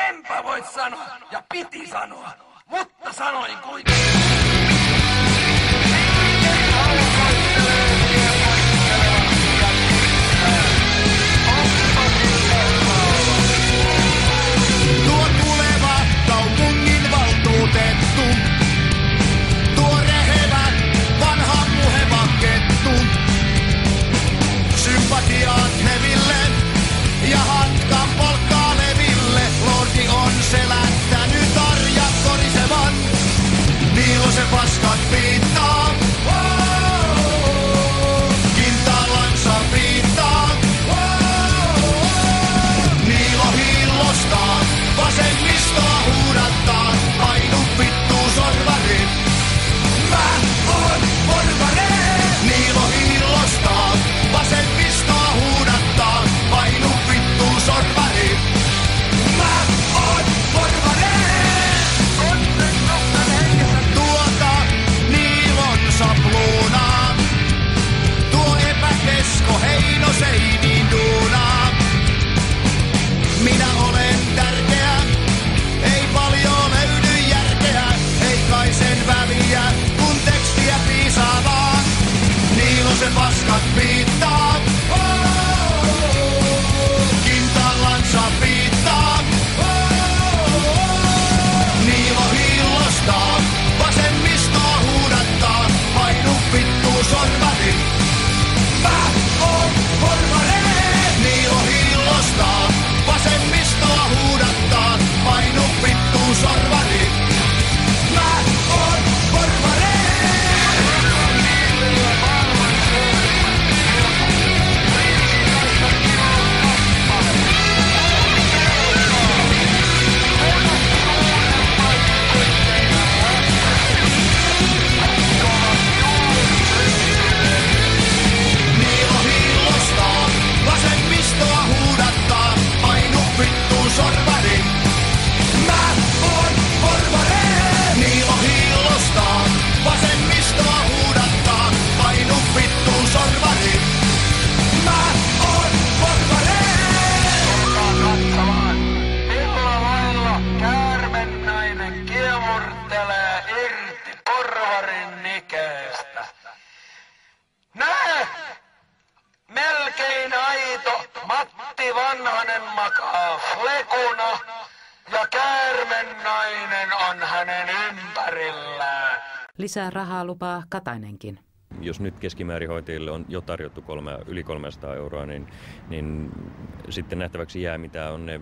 Enpä voi sanoa ja piti sanoa, mutta sanoin kuitenkin. Tuo tuleva kaupungin valtuutettu, tuo rehevä vanha muheva kettu. Sympatiaat heville ja hatkan polkkaa leville. Lordi on selättänyt arjat korisevan, Niilosen paskat piittaa. Kintalansa piittaa. Niilo hiillostaa, vasemmistoa huudattaa. Painu vittuu sorvari. Mä oon porvari. Niilo hiillostaa, vasemmistoa huudattaa. Painu vittuu sorvari. Mä oon porvari. Tuota Niilon sapluunaa, tuo epäkesko Heinoseiniin duunaa. Minä olen tärkeä, ei paljon löydy järkeä, ei kai sen väliä, kun tekstiä piisaa vaan. Niilosen paskat piittaa, kintalansa piittaa. Niilo hiillostaa, vasemmistoa huudattaa, painu vittuu sorvari. Mä oon porvari. Niilo hiillostaa, vasemmistoa huudattaa, painu vittuu sorvari. Mä oon porvari. Niilo hiillostaa, vasemmistoa huudattaa, painu vittuu sorvari. Mä oon porvari. Niilo hiillostaa, vasemmistoa huudattaa, painu vittuu sorvari. Mä oon porvari. Tulkaa katsomaan, millä lailla käärmennainen kiemurtelee irti porvarin nikeestä. Näe! Melkein aito Matti Vanhanen makaa flekuna ja käärmennainen on hänen ympärillään. Lisää rahaa lupaa Katainenkin. Jos nyt keskimäärinhoitajille on jo tarjottu yli 300 euroa, niin sitten nähtäväksi jää, mitä on ne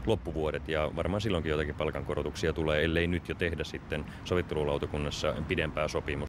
loppuvuodet. Ja varmaan silloinkin jotakin palkankorotuksia tulee, ellei nyt jo tehdä sitten sovittelulautakunnassa pidempää sopimusta.